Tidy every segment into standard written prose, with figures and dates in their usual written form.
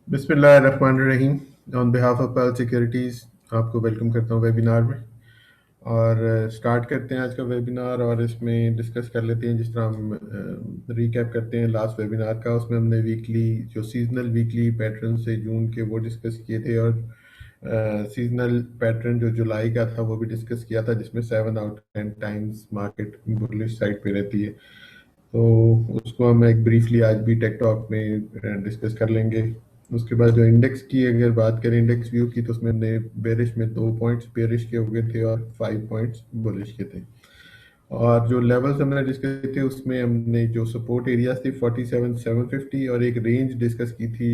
बिस्मिल्लाहिर्रहमानिर्रहीम। On behalf of pearl securities आपको welcome करता हूँ वेबिनार में। और स्टार्ट करते हैं आज का वेबिनार और इसमें डिस्कस कर लेते हैं। जिस तरह हम रिकैप करते हैं लास्ट वेबिनार का, उसमें हमने वीकली जो सीजनल वीकली पैटर्न से जून के वो डिस्कस किए थे, और सीजनल पैटर्न जो जुलाई का था वो भी डिस्कस किया था, जिसमें 7 out of 10 times market bullish side पे रहती है। तो उसको हम एक ब्रीफली आज भी टेक टॉक में डिस्कस कर लेंगे। उसके बाद जो इंडेक्स की अगर बात करें, इंडेक्स व्यू की, तो उसमें हमने बेरिश में 2 पॉइंट्स बेरिश के हो गए थे और 5 पॉइंट्स बुलिश के थे। और जो लेवल्स हमने डिस्कस किए थे उसमें हमने जो सपोर्ट एरियाज थी 47,750, और एक रेंज डिस्कस की थी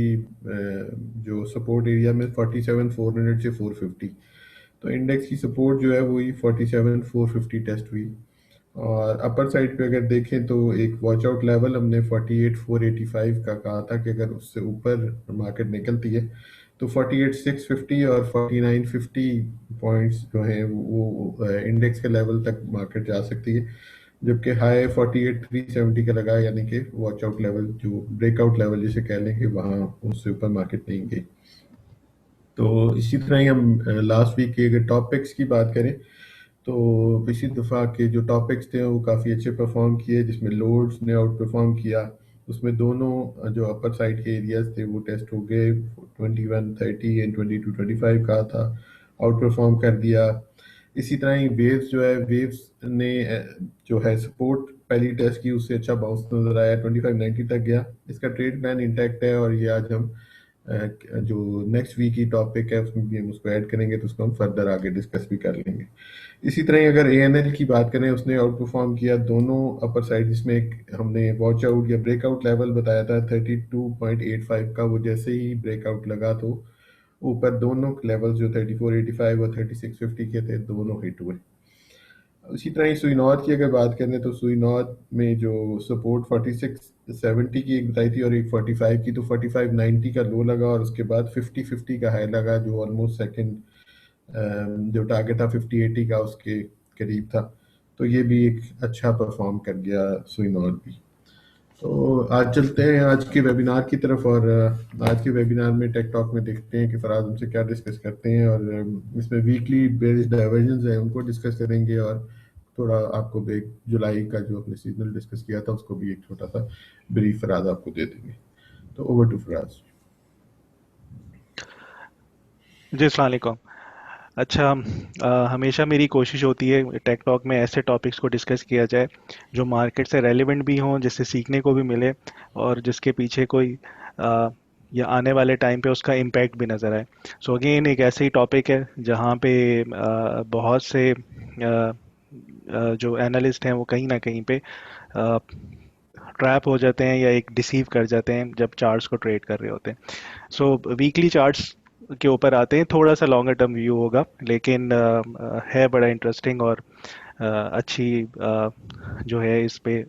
जो सपोर्ट एरिया में 47,400 से 450। तो इंडेक्स की सपोर्ट जो है वही 47,450 टेस्ट हुई। और अपर साइड पे अगर देखें तो एक वॉच आउट लेवल हमने 48,485 का कहा था कि अगर उससे ऊपर मार्केट निकलती है तो 48,650 और 4950 पॉइंट्स जो हैं वो इंडेक्स के लेवल तक मार्केट जा सकती है। जबकि हाई 48,370 का लगा है, यानी कि वॉच आउट लेवल जो ब्रेकआउट लेवल जिसे कह लें कि वहाँ उससे ऊपर मार्केट नहीं गई। तो इसी तरह ही हम लास्ट वीक के अगर टॉपिक्स की बात करें तो पिछली दफ़ा के जो टॉपिक्स थे वो काफ़ी अच्छे परफॉर्म किए, जिसमें लोड्स ने आउट परफॉर्म किया। उसमें दोनों जो अपर साइड के एरियाज थे वो टेस्ट हो गए। 2130 एंड 2225 का था, आउट परफॉर्म कर दिया। इसी तरह ही वेव्स जो है, वेव्स ने जो है सपोर्ट पहली टेस्ट की उससे अच्छा बाउंस नजर आया, 2590 तक गया। इसका ट्रेड प्लान इंटैक्ट है और ये आज हम जो नेक्स्ट वीक की टॉपिक है उसमें भी हम उसको ऐड करेंगे, तो उसको हम फर्दर आगे डिस्कस भी कर लेंगे। इसी तरह ही अगर ANL की बात करें, उसने आउट परफॉर्म किया दोनों अपर साइड, जिसमें एक हमने वॉच आउट या ब्रेकआउट लेवल बताया था 32.85 का, वो जैसे ही ब्रेकआउट लगा तो ऊपर दोनों लेवल जो 3485 और 3650 के थे दोनों हिट हुए। उसी तरह ही सुई नॉर्थ की अगर बात करें तो सुई नॉर्थ में जो सपोर्ट 4670 की एक बताई थी और एक 45 की, तो 4590 का लो लगा और उसके बाद 5050 का हाई लगा, जो ऑलमोस्ट सेकंड जो टारगेट था 5080 का उसके करीब था। तो ये भी एक अच्छा परफॉर्म कर गया सुई नॉर्थ भी। तो आज चलते हैं आज के वेबिनार की तरफ, और आज के वेबिनार में टेक टॉक में देखते हैं कि फराज हमसे क्या डिस्कस करते हैं। और इसमें वीकली बेस्ड डाइवर्जन है उनको डिस्कस करेंगे, और थोड़ा आपको एक जुलाई का जो अपने सीजनल डिस्कस किया था उसको भी एक छोटा सा ब्रीफ फराज आपको दे देंगे। तो ओवर टू फराज। जी अस्सलाम वालेकुम। अच्छा, हमेशा मेरी कोशिश होती है टेक टॉक में ऐसे टॉपिक्स को डिस्कस किया जाए जो मार्केट से रेलेवेंट भी हों, जिससे सीखने को भी मिले और जिसके पीछे कोई अ, या आने वाले टाइम पे उसका इम्पैक्ट भी नज़र आए। सो अगेन एक ऐसे ही टॉपिक है जहाँ पे बहुत से जो एनालिस्ट हैं वो कहीं ना कहीं पे ट्रैप हो जाते हैं या एक डिसीव कर जाते हैं जब चार्ट्स को ट्रेड कर रहे होते हैं। सो वीकली चार्ट्स के ऊपर आते हैं, थोड़ा सा लॉन्गर टर्म व्यू होगा लेकिन है बड़ा इंटरेस्टिंग और अच्छी जो है इस पे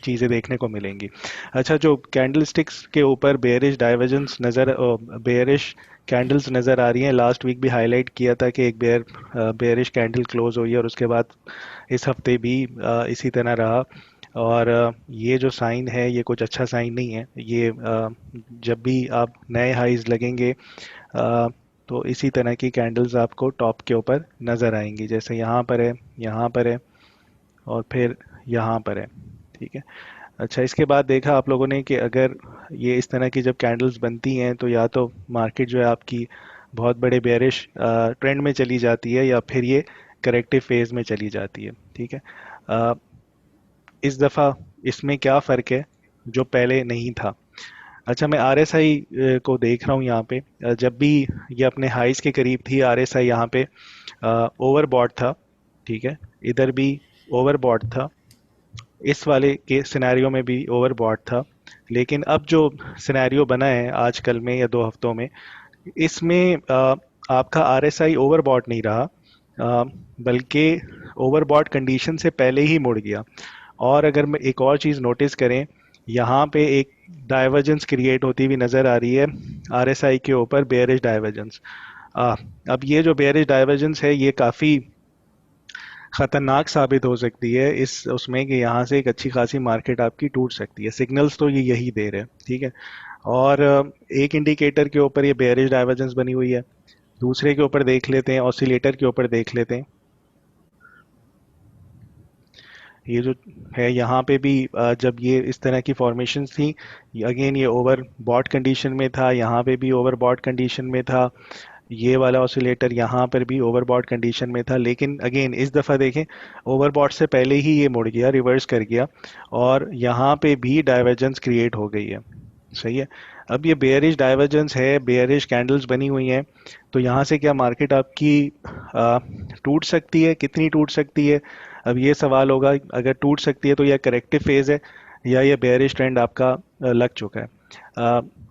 चीज़ें देखने को मिलेंगी। अच्छा, जो कैंडल स्टिक्स के ऊपर बेयरिश डाइवर्जेंस नज़र बेयरिश कैंडल्स नज़र आ रही हैं, लास्ट वीक भी हाईलाइट किया था कि एक बेयरिश कैंडल क्लोज हुई और उसके बाद इस हफ्ते भी इसी तरह रहा। और ये जो साइन है ये कुछ अच्छा साइन नहीं है। ये जब भी आप नए हाइज लगेंगे तो इसी तरह की कैंडल्स आपको टॉप के ऊपर नज़र आएंगी, जैसे यहाँ पर है, यहाँ पर है और फिर यहाँ पर है। ठीक है। अच्छा, इसके बाद देखा आप लोगों ने कि अगर ये इस तरह की जब कैंडल्स बनती हैं तो या तो मार्केट जो है आपकी बहुत बड़े बेयरिश ट्रेंड में चली जाती है या फिर ये करेक्टिव फेज में चली जाती है। ठीक है। अ, इस दफ़ा इसमें क्या फ़र्क है जो पहले नहीं था। अच्छा, मैं RSI को देख रहा हूँ यहाँ पे। जब भी ये अपने हाइस के करीब थी RSI यहाँ पे ओवरबॉट था। ठीक है। इधर भी ओवरबॉट था, इस वाले के सिनेरियो में भी ओवरबॉट था। लेकिन अब जो सिनेरियो बना है आजकल में या 2 हफ्तों में, इसमें आपका RSI ओवरबॉट नहीं रहा, बल्कि ओवरबॉट कंडीशन से पहले ही मुड़ गया। और अगर मैं एक और चीज़ नोटिस करें, यहाँ पे एक डाइवर्जेंस क्रिएट होती हुई नज़र आ रही है RSI के ऊपर, बेयरिश डाइवर्जेंस। अब ये जो बेयरिश डाइवर्जेंस है ये काफ़ी खतरनाक साबित हो सकती है इस उसमें कि यहाँ से एक अच्छी खासी मार्केट आपकी टूट सकती है। सिग्नल्स तो ये यही दे रहे हैं। ठीक है। और एक इंडिकेटर के ऊपर ये बेयरिश डाइवर्जेंस बनी हुई है, दूसरे के ऊपर देख लेते हैं, ऑसिलेटर के ऊपर देख लेते हैं। ये जो है यहाँ पे भी जब ये इस तरह की फॉर्मेशन थी, अगेन ये ओवर बॉट कंडीशन में था, यहाँ पे भी ओवर बॉट कंडीशन में था, ये वाला ऑसिलेटर यहाँ पर भी ओवरबॉट कंडीशन में था, लेकिन अगेन इस दफ़ा देखें ओवरबॉट से पहले ही ये मुड़ गया, रिवर्स कर गया, और यहाँ पे भी डाइवर्जेंस क्रिएट हो गई है। सही है। अब ये बेयरिश डाइवर्जेंस है, बेयरिश कैंडल्स बनी हुई हैं, तो यहाँ से क्या मार्केट आपकी टूट सकती है, कितनी टूट सकती है? अब ये सवाल होगा, अगर टूट सकती है तो यह करेक्टिव फेज़ है या ये बेयरिश ट्रेंड आपका लग चुका है।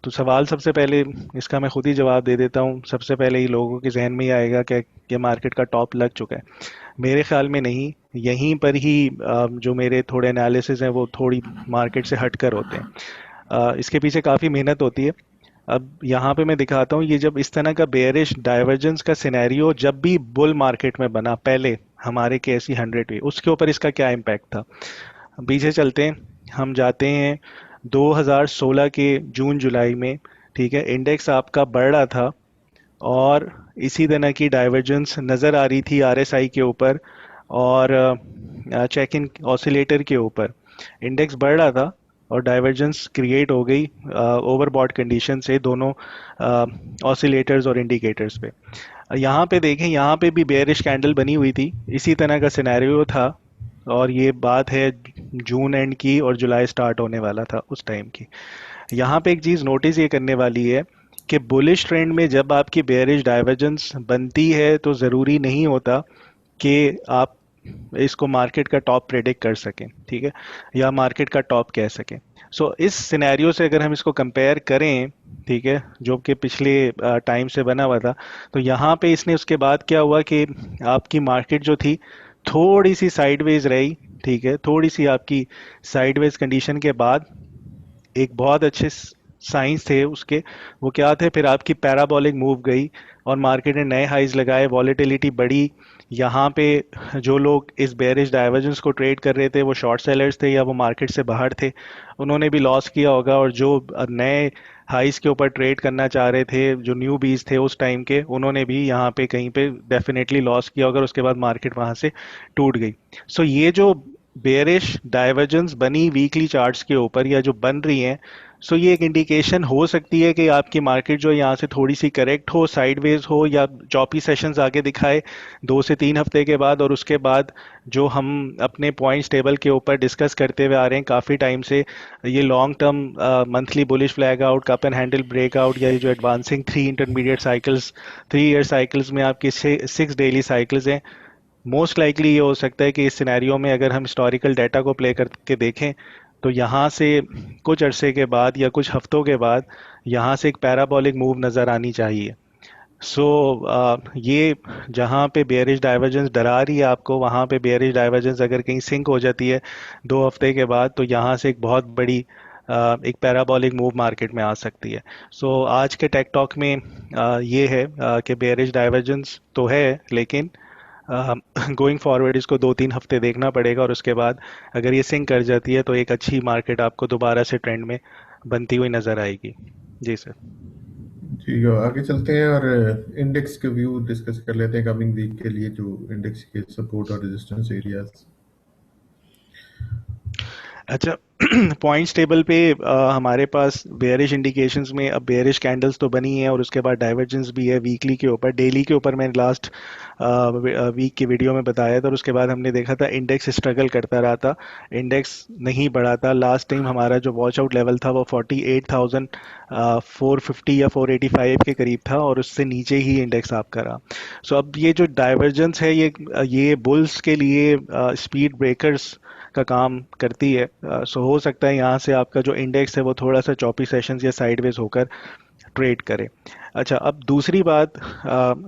तो सवाल सबसे पहले इसका मैं खुद ही जवाब दे देता हूँ। सबसे पहले ही लोगों के जहन में ही आएगा कि ये मार्केट का टॉप लग चुका है। मेरे ख्याल में नहीं, यहीं पर ही जो मेरे थोड़े एनालिसिस हैं वो थोड़ी मार्केट से हटकर होते हैं। इसके पीछे काफ़ी मेहनत होती है। अब यहाँ पे मैं दिखाता हूँ, ये जब इस तरह का बेयरिश डाइवर्जेंस का सिनेरियो जब भी बुल मार्केट में बना पहले हमारे के एस 100 पे, उसके ऊपर इसका क्या इम्पैक्ट था। पीछे चलते हैं, हम जाते हैं 2016 के जून जुलाई में। ठीक है, इंडेक्स आपका बढ़ रहा था और इसी तरह की डाइवर्जेंस नज़र आ रही थी आरएसआई के ऊपर और चेक इन ऑसिलेटर के ऊपर। इंडेक्स बढ़ रहा था और डाइवर्जेंस क्रिएट हो गई ओवरबॉट कंडीशन से दोनों ऑसिलेटर्स और इंडिकेटर्स पे। यहाँ पे देखें, यहाँ पे भी बेयरिश कैंडल बनी हुई थी, इसी तरह का सिनेरियो था, और ये बात है जून एंड की और जुलाई स्टार्ट होने वाला था उस टाइम की। यहाँ पे एक चीज़ नोटिस ये करने वाली है कि बुलिश ट्रेंड में जब आपकी बेयरिश डाइवर्जेंस बनती है तो ज़रूरी नहीं होता कि आप इसको मार्केट का टॉप प्रेडिक्ट कर सकें, ठीक है, या मार्केट का टॉप कह सकें। इस सिनेरियो से अगर हम इसको कंपेयर करें, ठीक है, जो कि पिछले टाइम से बना हुआ था, तो यहाँ पे इसने उसके बाद क्या हुआ कि आपकी मार्केट जो थी थोड़ी सी साइडवेज रही। ठीक है, थोड़ी सी आपकी साइडवेज कंडीशन के बाद एक बहुत अच्छे साइंस थे उसके, वो क्या थे, फिर आपकी पैराबोलिक मूव गई और मार्केट ने नए हाइज लगाए, वॉलेटिलिटी बढ़ी। यहाँ पे जो लोग इस बेयरिश डाइवर्जेंस को ट्रेड कर रहे थे वो शॉर्ट सेलर्स थे या वो मार्केट से बाहर थे, उन्होंने भी लॉस किया होगा, और जो नए हाइस के ऊपर ट्रेड करना चाह रहे थे, जो न्यू बीज थे उस टाइम के, उन्होंने भी यहाँ पे कहीं पे डेफिनेटली लॉस किया होगा, और उसके बाद मार्केट वहाँ से टूट गई। ये जो बेयरिश डाइवर्जेंस बनी वीकली चार्ट्स के ऊपर या जो बन रही हैं, ये एक इंडिकेशन हो सकती है कि आपकी मार्केट जो यहाँ से थोड़ी सी करेक्ट हो, साइडवेज हो, या चौपी सेशंस आगे दिखाए 2 से 3 हफ्ते के बाद, और उसके बाद जो हम अपने पॉइंट्स टेबल के ऊपर डिस्कस करते हुए आ रहे हैं काफ़ी टाइम से, ये long term monthly bullish flag out, cup and handle breakout, या ये जो advancing 3 intermediate cycles, 3 year cycles में आपकी 6 डेली साइकिल्स हैं, मोस्ट लाइकली ये हो सकता है कि इस सिनेरियो में अगर हम हिस्टोरिकल डाटा को प्ले करके देखें तो यहाँ से कुछ अरसे के बाद या कुछ हफ्तों के बाद यहाँ से एक पैराबोलिक मूव नज़र आनी चाहिए। ये जहाँ पे बेयरिश डाइवर्जेंस डरा रही है आपको, वहाँ पे बेयरिश डाइवर्जेंस अगर कहीं सिंक हो जाती है 2 हफ्ते के बाद, तो यहाँ से एक बहुत बड़ी एक पैराबोलिक मूव मार्केट में आ सकती है। आज के टेक टॉक में ये है कि बेयरिश डाइवर्जेंस तो है, लेकिन गोइंग फॉरवर्ड इसको 2-3 हफ्ते देखना पड़ेगा, और उसके बाद अगर ये सिंक कर जाती है तो एक अच्छी मार्केट आपको दोबारा से ट्रेंड में बनती हुई नज़र आएगी। जी सर। ठीक है, आगे चलते हैं और इंडेक्स के व्यू डिस्कस कर लेते हैं कमिंग वीक के लिए, जो इंडेक्स के सपोर्ट और रेजिस्टेंस एरियाज। अच्छा, पॉइंट्स टेबल पे हमारे पास बेयरिश इंडिकेशंस में अब बेयरिश कैंडल्स तो बनी है और उसके बाद डाइवर्जेंस भी है वीकली के ऊपर। डेली के ऊपर मैंने लास्ट वीक की वीडियो में बताया था, और उसके बाद हमने देखा था इंडेक्स स्ट्रगल करता रहा था, इंडेक्स नहीं बढ़ा था। लास्ट टाइम हमारा जो वॉच आउट लेवल था वो 48,450 या 485 के करीब था, और उससे नीचे ही इंडेक्स आपका रहा। अब ये जो डाइवर्जेंस है ये बुल्स के लिए स्पीड ब्रेकर्स का काम करती है। हो सकता है यहाँ से आपका जो इंडेक्स है वो थोड़ा सा चौपी सेशंस या साइडवेज होकर ट्रेड करे। अच्छा, अब दूसरी बात,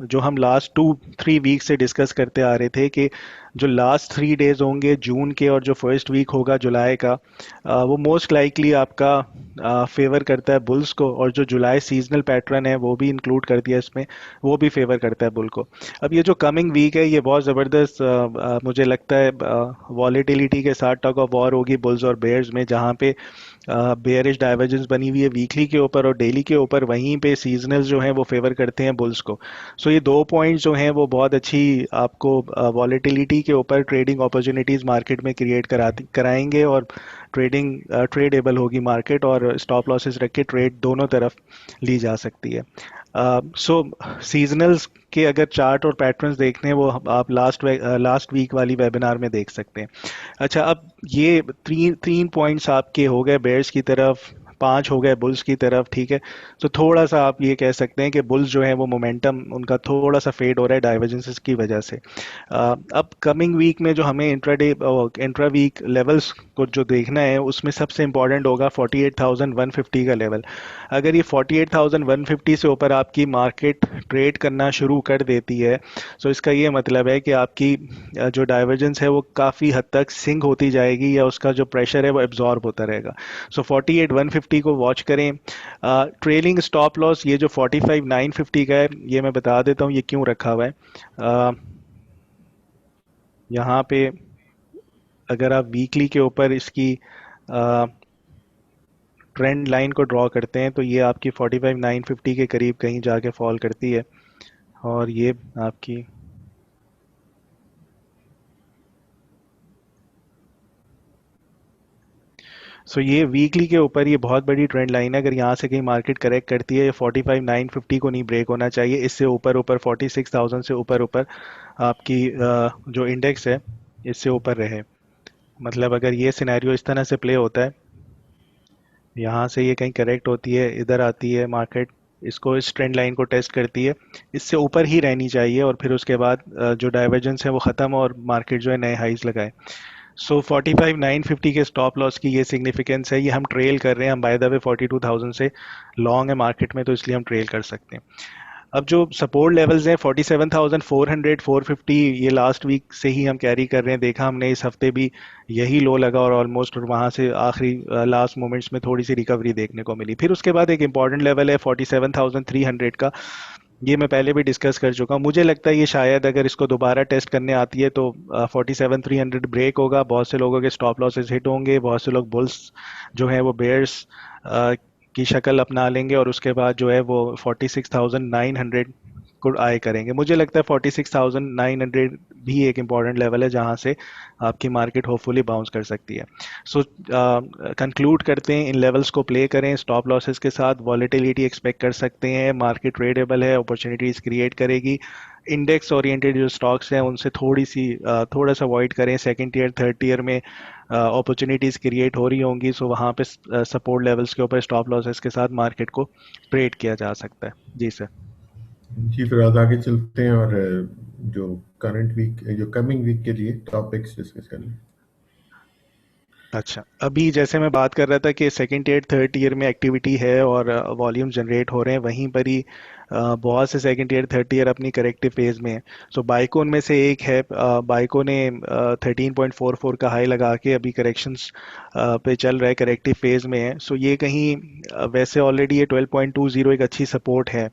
जो हम लास्ट 2-3 वीक से डिस्कस करते आ रहे थे कि जो लास्ट 3 डेज होंगे जून के और जो फर्स्ट वीक होगा जुलाई का, वो मोस्ट लाइकली आपका फेवर करता है बुल्स को, और जो जुलाई सीजनल पैटर्न है वो भी इंक्लूड कर दिया इसमें, वो भी फेवर करता है बुल को। अब ये जो कमिंग वीक है ये बहुत ज़बरदस्त, मुझे लगता है वॉलेटिलिटी के साथ टग ऑफ वॉर होगी बुल्स और बेयर्स में, जहाँ पे बेयरिश डाइवर्जेंस बनी हुई है वीकली के ऊपर और डेली के ऊपर, वहीं पे सीजनल्स जो हैं वो फेवर करते हैं बुल्स को। सो ये दो पॉइंट्स जो हैं वो बहुत अच्छी आपको वॉलेटिलिटी के ऊपर ट्रेडिंग अपॉर्चुनिटीज़ मार्केट में क्रिएट कराएंगे, और ट्रेडेबल होगी मार्केट, और स्टॉप लॉसेस रख के ट्रेड दोनों तरफ ली जा सकती है। सो सीजनल्स के अगर चार्ट और पैटर्न्स देखने हैं वो आप लास्ट वीक वाली वेबिनार में देख सकते हैं। अच्छा, अब ये तीन तीन पॉइंट्स आपके हो गए बेयर्स की तरफ, 5 हो गए बुल्स की तरफ, ठीक है। तो थोड़ा सा आप ये कह सकते हैं कि बुल्स जो है वो मोमेंटम उनका थोड़ा सा फेड हो रहा है डाइवर्जेंसेस की वजह से। अब कमिंग वीक में जो हमें इंट्रा वीक लेवल्स को जो देखना है उसमें सबसे इंपॉर्टेंट होगा 48,150 का लेवल। अगर ये 48,150 से ऊपर आपकी मार्केट ट्रेड करना शुरू कर देती है, तो इसका ये मतलब है कि आपकी जो डाइवर्जेंस है वो काफ़ी हद तक सिंक होती जाएगी, या उसका जो प्रेशर है वो एब्जॉर्ब होता रहेगा। सो 48,150 को वॉच करें। ट्रेलिंग स्टॉप लॉस ये जो 45,950 का है, ये मैं बता देता हूँ ये क्यों रखा हुआ है। अ, यहाँ पे अगर आप वीकली के ऊपर इसकी ट्रेंड लाइन को ड्रॉ करते हैं तो ये आपकी 45,950 के करीब कहीं जाके फॉल करती है, और ये आपकी, सो ये वीकली के ऊपर ये बहुत बड़ी ट्रेंड लाइन है। अगर यहाँ से कहीं मार्केट करेक्ट करती है, ये 45,950 को नहीं ब्रेक होना चाहिए, इससे ऊपर ऊपर 46,000 से ऊपर ऊपर आपकी जो इंडेक्स है इससे ऊपर रहे। मतलब अगर ये सिनेरियो इस तरह से प्ले होता है, यहाँ से ये कहीं करेक्ट होती है, इधर आती है मार्केट, इसको इस ट्रेंड लाइन को टेस्ट करती है, इससे ऊपर ही रहनी चाहिए, और फिर उसके बाद जो डाइवर्जेंस है वो ख़त्म और मार्केट जो है नए हाइज लगाए। सो 45,950 के स्टॉप लॉस की ये सिग्निफिकेंस है। ये हम ट्रेल कर रहे हैं, हम बाय द वे 42,000 से लॉन्ग है मार्केट में, तो इसलिए हम ट्रेल कर सकते हैं। अब जो सपोर्ट लेवल्स हैं 47,400 450, ये लास्ट वीक से ही हम कैरी कर रहे हैं, देखा हमने इस हफ्ते भी यही लो लगा, और ऑलमोस्ट वहाँ से आखिरी लास्ट मोमेंट्स में थोड़ी सी रिकवरी देखने को मिली। फिर उसके बाद एक इंपॉर्टेंट लेवल है 47,300 का, ये मैं पहले भी डिस्कस कर चुका हूँ। मुझे लगता है ये शायद अगर इसको दोबारा टेस्ट करने आती है तो 47,300 ब्रेक होगा, बहुत से लोगों के स्टॉप लॉसेस हिट होंगे, बहुत से लोग बुल्स जो है वो बेयर्स की शक्ल अपना लेंगे, और उसके बाद जो है वो 46,900 को आए करेंगे। मुझे लगता है 46,900 भी एक इम्पॉर्टेंट लेवल है जहां से आपकी मार्केट होपफुली बाउंस कर सकती है। सो कंक्लूड करते हैं, इन लेवल्स को प्ले करें स्टॉप लॉसेस के साथ, वॉलेटिलिटी एक्सपेक्ट कर सकते हैं, मार्केट ट्रेडेबल है, अपॉर्चुनिटीज क्रिएट करेगी। इंडेक्स ओरिएंटेड जो स्टॉक्स हैं उनसे थोड़ा सा अवॉइड करें, सेकंड ईयर थर्ड ईयर में अपॉर्चुनिटीज़ क्रिएट हो रही होंगी, सो वहाँ पे सपोर्ट लेवल्स के ऊपर स्टॉप लॉसेस के साथ मार्केट को ट्रेड किया जा सकता है। जी सर। जी, फिर आज आगे चलते हैं और जो करंट वीक जो कमिंग वीक के लिए टॉपिक्स डिस्कस कर लें। अच्छा, अभी जैसे मैं बात कर रहा था कि सेकंड ईयर थर्ड ईयर में एक्टिविटी है और वॉल्यूम जनरेट हो रहे हैं, वहीं पर ही बहुत से सेकंड ईयर थर्ड ईयर अपनी करेक्टिव फेज में है। सो बाइको उनमें से एक है। बाइको ने 13.44 का हाई लगा के अभी करेक्शंस पे चल रहा है, करेक्टिव फेज में है। सो ये कहीं वैसे ऑलरेडी ये 12.20 एक अच्छी सपोर्ट है,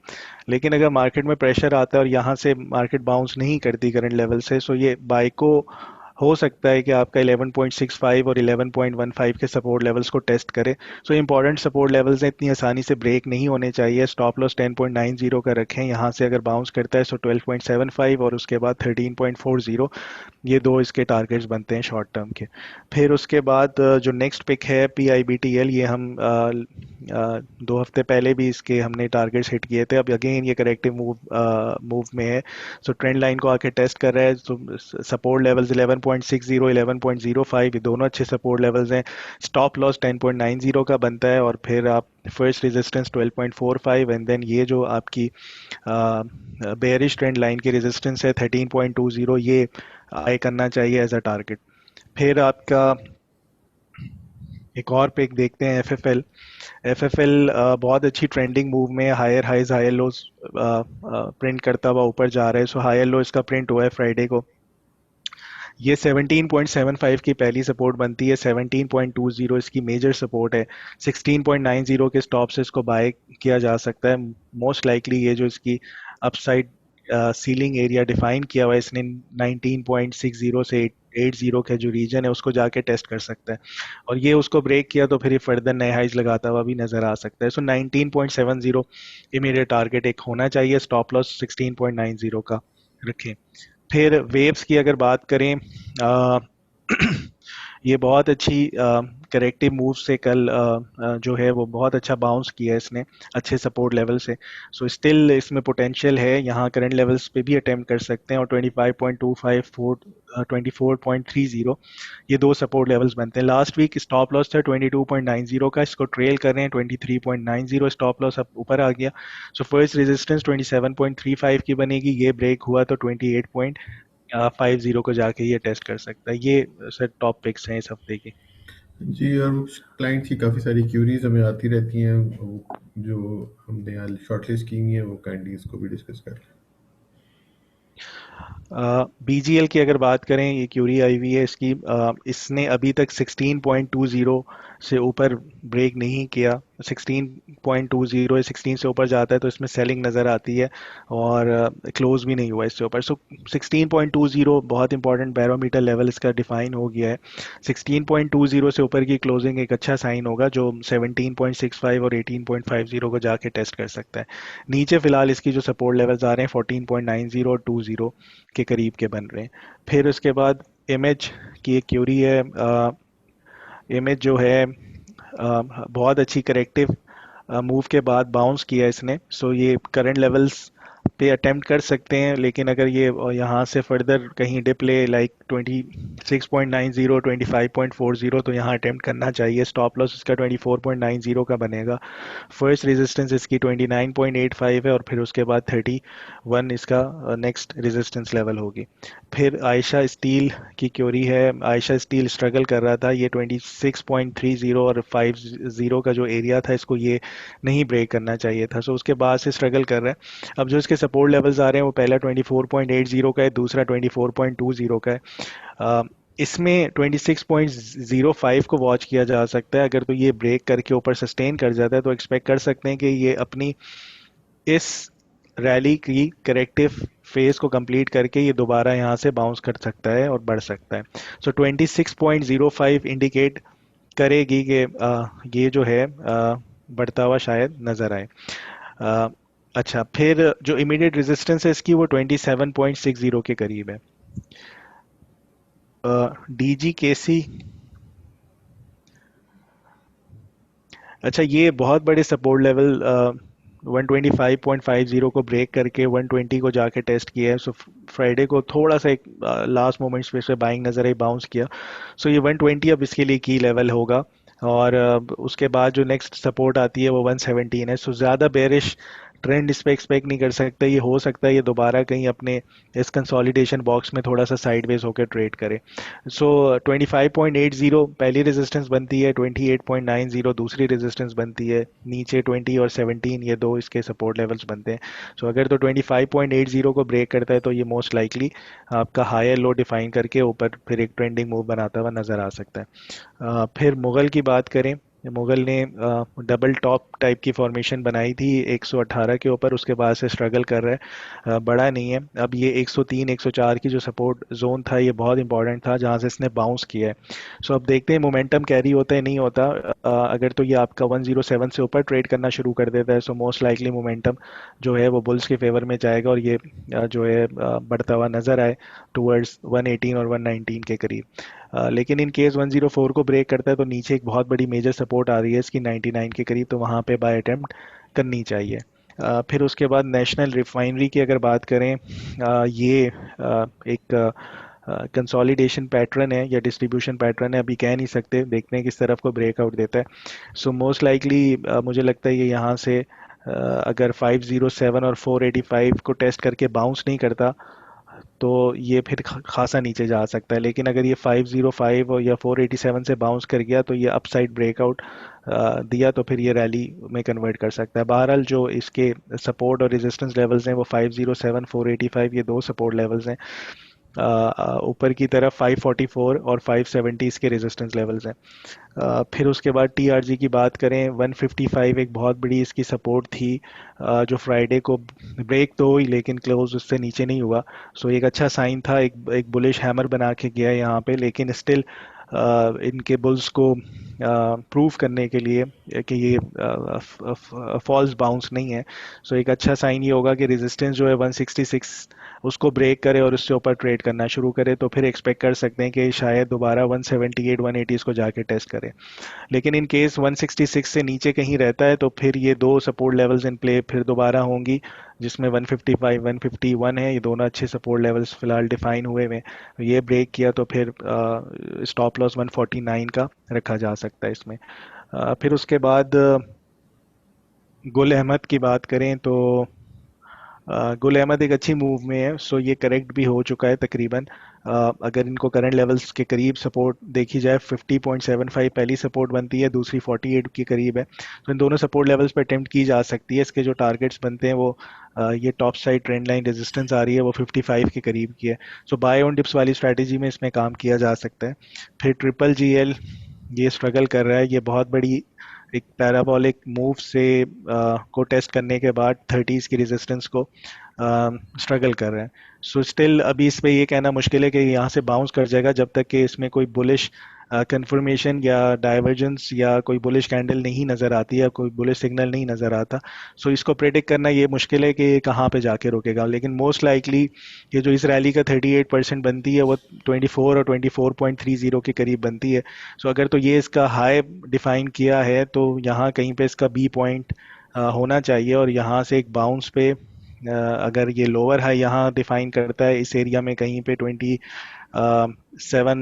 लेकिन अगर मार्केट में प्रेशर आता है और यहाँ से मार्केट बाउंस नहीं करती करंट लेवल से, सो ये बाइको हो सकता है कि आपका 11.65 और 11.15 के सपोर्ट लेवल्स को टेस्ट करे। सो इंपॉर्टेंट सपोर्ट लेवल्स हैं, इतनी आसानी से ब्रेक नहीं होने चाहिए। स्टॉप लॉस 10.90 का रखें, यहाँ से अगर बाउंस करता है सो 12.75 और उसके बाद 13.40, ये दो इसके टारगेट्स बनते हैं शॉर्ट टर्म के। फिर उसके बाद जो नेक्स्ट पिक है PIBTL, ये हम 2 हफ्ते पहले भी इसके हमने टारगेट्स हिट किए थे, अब अगेन ये करेक्टिव मूव में है। सो ट्रेंड लाइन को आके टेस्ट कर रहा है। तो सपोर्ट लेवल्स 11.60 11.05, ये दोनों अच्छे सपोर्ट लेवल्स हैं। स्टॉप लॉस 10.90 का बनता है, और फिर आप फर्स्ट रेजिस्टेंस 12.45, एंड देन ये जो आपकी बेयरिश ट्रेंड लाइन की रेजिस्टेंस है 13.20, ये आए करना चाहिए एज अ टारगेट। फिर आपका एक और पिक देखते हैं, एफएफएल। एफएफएल बहुत अच्छी ट्रेंडिंग मूव में, higher highs higher lows print करता हुआ ऊपर जा रहा है। सो हायर लो इसका प्रिंट हुआ है फ्राइडे को। ये 17.75 की पहली सपोर्ट बनती है, 17.20 इसकी मेजर सपोर्ट है, 16.90 के स्टॉप से इसको बाय किया जा सकता है। मोस्ट लाइकली ये जो इसकी अपसाइड सीलिंग एरिया डिफाइन किया हुआ है इसने 19.60 से 80 का जो रीजन है उसको जाके टेस्ट कर सकता है, और ये उसको ब्रेक किया तो फिर ये फर्दर नए हाइज लगाता हुआ भी नजर आ सकता है। सो 19.70 इमीडिएट टारगेट एक होना चाहिए, स्टॉप लॉस 16.90 का रखें। फिर वेव्स की अगर बात करें, अ, ये बहुत अच्छी करेक्टिव मूव से कल जो है वो बहुत अच्छा बाउंस किया है इसने अच्छे सपोर्ट लेवल से। सो स्टिल इसमें पोटेंशियल है, यहाँ करंट लेवल्स पे भी अटेम्प्ट कर सकते हैं, और 25.25 24.30 ये दो सपोर्ट लेवल्स बनते हैं। लास्ट वीक स्टॉप लॉस था 22.90 का, इसको ट्रेल कर रहे हैं 23.90, स्टॉप लॉस अब ऊपर आ गया। सो फर्स्ट रेजिस्टेंस 27.35 की बनेगी, ये ब्रेक हुआ तो 28.50 को जाके ये टेस्ट कर सकता है। ये सर टॉप पिक्स हैं इस हफ्ते की। जी, और क्लाइंट्स की काफ़ी सारी क्यूरीज हमें आती रहती हैं, जो हमने यहाँ शॉर्टलिस्ट की हुई हैं, वो काइंडली इसको भी डिस्कस कर लें। बीजीएल की अगर बात करें, ये क्यूरी आई हुई है इसकी, इसने अभी तक 16.20 से ऊपर ब्रेक नहीं किया। 16.20 या 16 से ऊपर जाता है तो इसमें सेलिंग नज़र आती है, और क्लोज भी नहीं हुआ इससे ऊपर। सो 16.20 बहुत इंपॉर्टेंट बैरोमीटर लेवल इसका डिफाइन हो गया है। 16.20 से ऊपर की क्लोजिंग एक अच्छा साइन होगा, जो 17.65 और 18.50 को जाके टेस्ट कर सकता है। नीचे फिलहाल इसकी जो सपोर्ट लेवल्स आ रहे हैं 14.90 और 20 के करीब के बन रहे हैं। फिर उसके बाद इमेज की एक क्यूरी है। इमेज जो है बहुत अच्छी करेक्टिव मूव के बाद बाउंस किया इसने। सो ये करंट लेवल्स पे अटेम्प्ट कर सकते हैं, लेकिन अगर ये यहाँ से फर्दर कहीं डिप ले लाइक 26.90 25.40 तो यहाँ अटेम्प्ट करना चाहिए। स्टॉप लॉस इसका 24.90 का बनेगा। फर्स्ट रेजिस्टेंस इसकी 29.85 है, और फिर उसके बाद 31 इसका नेक्स्ट रेजिस्टेंस लेवल होगी। फिर आयशा स्टील की क्योरी है। आयशा स्टील स्ट्रगल कर रहा था, ये 26.30 और 50 का जो एरिया था इसको ये नहीं ब्रेक करना चाहिए था, सो उसके बाद से स्ट्रगल कर रहा है। अब जो इसके सपोर्ट लेवल्स आ रहे हैं वो पहला 24.80 का है, दूसरा 24.20 का है। अ, इसमें 26.05 को वॉच किया जा सकता है। अगर तो ये ब्रेक करके ऊपर सस्टेन कर जाता है तो एक्सपेक्ट कर सकते हैं कि ये अपनी इस रैली की करेक्टिव फेज को कंप्लीट करके ये दोबारा यहाँ से बाउंस कर सकता है और बढ़ सकता है। सो 26.05 इंडिकेट करेगी कि ये जो है बढ़ता हुआ शायद नज़र आए। अ, अच्छा, फिर जो इमीडिएट रेजिस्टेंस है इसकी वो 27.60 के करीब है। डीजी केसी, अच्छा ये बहुत बड़े सपोर्ट लेवल 125.50 को ब्रेक करके 120 को जाके टेस्ट किया है। सो फ्राइडे को थोड़ा सा एक लास्ट मोमेंट्स पे से बाइंग नजर आई, बाउंस किया। सो ये 120 अब इसके लिए की लेवल होगा, और उसके बाद जो नेक्स्ट सपोर्ट आती है वो 117 है। सो ज़्यादा बेरिश ट्रेंड इस पे एक्सपेक्ट नहीं कर सकते। ये हो सकता है ये दोबारा कहीं अपने इस कंसोलिडेशन बॉक्स में थोड़ा सा साइडवेज होकर ट्रेड करे। सो 25.80 पहली रेजिस्टेंस बनती है, 28.90 दूसरी रेजिस्टेंस बनती है, नीचे 20 और 17 ये दो इसके सपोर्ट लेवल्स बनते हैं। सो अगर तो 25.80 को ब्रेक करता है तो ये मोस्ट लाइकली आपका हायर लो डिफाइन करके ऊपर फिर एक ट्रेंडिंग मूव बनाता हुआ नज़र आ सकता है। फिर मुगल की बात करें, मुगल ने डबल टॉप टाइप की फॉर्मेशन बनाई थी 118 के ऊपर, उसके बाद से स्ट्रगल कर रहा है, बड़ा नहीं है। अब ये 103 104 की जो सपोर्ट जोन था ये बहुत इंपॉर्टेंट था जहाँ से इसने बाउंस किया है। सो अब देखते हैं मोमेंटम कैरी होता है नहीं होता। अगर तो ये आपका 107 से ऊपर ट्रेड करना शुरू कर देता है, सो मोस्ट लाइकली मोमेंटम जो है वो बुल्स के फेवर में जाएगा, और ये जो है बढ़ता हुआ नज़र आए टूवर्ड्स 118 और 119 के करीब। लेकिन इन केस 104 को ब्रेक करता है तो नीचे एक बहुत बड़ी मेजर सपोर्ट आ रही है इसकी 99 के करीब, तो वहाँ पे बाय अटेम्प्ट करनी चाहिए। फिर उसके बाद नेशनल रिफाइनरी की अगर बात करें, ये एक कंसोलिडेशन पैटर्न है या डिस्ट्रीब्यूशन पैटर्न है, अभी कह नहीं सकते, देखते हैं किस तरफ को ब्रेकआउट देता है। सो मोस्ट लाइकली मुझे लगता है ये यहाँ से अगर 507 और 485 को टेस्ट करके बाउंस नहीं करता तो ये फिर खासा नीचे जा सकता है। लेकिन अगर ये 505 और या 487 से बाउंस कर गया तो ये अपसाइड ब्रेकआउट दिया तो फिर ये रैली में कन्वर्ट कर सकता है। बहरहाल जो इसके सपोर्ट और रेजिस्टेंस लेवल्स हैं वो 507 485, ये दो सपोर्ट लेवल्स हैं। ऊपर की तरफ 544 और 570 इसके रेजिस्टेंस लेवल्स हैं। फिर उसके बाद टीआरजी की बात करें, 155 एक बहुत बड़ी इसकी सपोर्ट थी, जो फ्राइडे को ब्रेक तो हुई लेकिन क्लोज उससे नीचे नहीं हुआ। सो एक अच्छा साइन था, एक एक बुलिश हैमर बना के गया यहाँ पे, लेकिन स्टिल इनके बुल्स को प्रूव करने के लिए कि ये फॉल्स बाउंस नहीं है। सो एक अच्छा साइन ये होगा कि रेजिस्टेंस जो है 166 उसको ब्रेक करे और उससे ऊपर ट्रेड करना शुरू करे, तो फिर एक्सपेक्ट कर सकते हैं कि शायद दोबारा 178 180 इसको जाके टेस्ट करे। लेकिन इन केस 166 से नीचे कहीं रहता है तो फिर ये दो सपोर्ट लेवल्स इन प्ले फिर दोबारा होंगी, जिसमें 155 151 है, ये दोनों अच्छे सपोर्ट लेवल्स फिलहाल डिफाइन हुए हैं। ये ब्रेक किया तो फिर स्टॉप लॉस 149 का रखा जा सकता है इसमें। फिर उसके बाद गुल अहमद की बात करें तो गुल अहमद एक अच्छी मूव में है, सो ये करेक्ट भी हो चुका है तकरीबन। अगर इनको करंट लेवल्स के करीब सपोर्ट देखी जाए, 50.75 पहली सपोर्ट बनती है, दूसरी 48 के करीब है, तो इन दोनों सपोर्ट लेवल्स पर अटेम्प्ट की जा सकती है। इसके जो टारगेट्स बनते हैं वो ये top side trend line resistance आ रही है वो 55 के करीब की है। सो बाय ऑन डिप्स वाली स्ट्रैटेजी में इसमें काम किया जा सकता है। फिर ट्रिपल जीएल ये स्ट्रगल कर रहा है, ये बहुत बड़ी एक पैराबोलिक मूव से को टेस्ट करने के बाद 30s की रेजिस्टेंस को स्ट्रगल कर रहे हैं। सो स्टिल अभी इस पे ये कहना मुश्किल है कि यहाँ से बाउंस कर जाएगा, जब तक कि इसमें कोई बुलिश कंफर्मेशन या डाइवर्जेंस या कोई बुलिश कैंडल नहीं नज़र आती या कोई बुलिश सिग्नल नहीं नज़र आता। सो इसको प्रेडिक्ट करना ये मुश्किल है कि ये कहाँ पे जाके रुकेगा, लेकिन मोस्ट लाइकली ये जो इस रैली का 38% बनती है वो 24 और 24.30 के करीब बनती है। सो अगर तो ये इसका हाई डिफाइन किया है तो यहाँ कहीं पे इसका बी पॉइंट होना चाहिए, और यहाँ से एक बाउंस पे अगर ये लोअर हाई यहाँ डिफाइन करता है इस एरिया में कहीं पे 27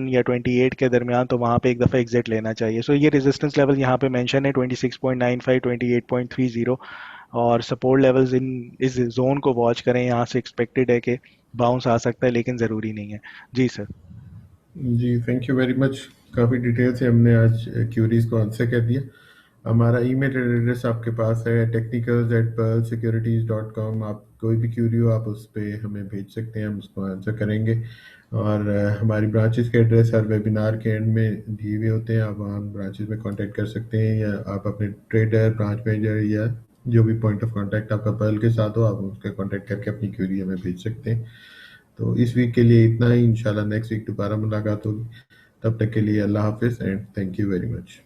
या 28 के दरमियान, तो वहाँ पे एक दफ़ा एग्जिट लेना चाहिए। सो ये रेजिस्टेंस लेवल यहाँ पे मेंशन है 26.95 28.30, और सपोर्ट लेवल्स इन इस जोन को वॉच करें। यहाँ से एक्सपेक्टेड है कि बाउंस आ सकता है लेकिन ज़रूरी नहीं है। जी सर। जी, थैंक यू वेरी मच। काफ़ी डिटेल से हमने आज क्यूरीज को आंसर कर दिया। हमारा ईमेल एड्रेस आपके पास है technicals@pearlsecurities.com। आप कोई भी क्यूरी हो आप उस पर हमें भेज सकते हैं, हम उसको आंसर करेंगे। और हमारी ब्रांचेस के एड्रेस हर वेबिनार के एंड में दिए हुए होते हैं, आप वहाँ ब्रांचेस में कांटेक्ट कर सकते हैं, या आप अपने ट्रेडर, ब्रांच मैनेजर या जो भी पॉइंट ऑफ कांटेक्ट आपका पर्ल के साथ हो आप उसका कांटेक्ट करके अपनी क्यूरी हमें भेज सकते हैं। तो इस वीक के लिए इतना ही, इंशाल्लाह नेक्स्ट वीक दोबारा मुलाकात होगी। तब तक के लिए अल्लाह हाफिज़ and thank you very much.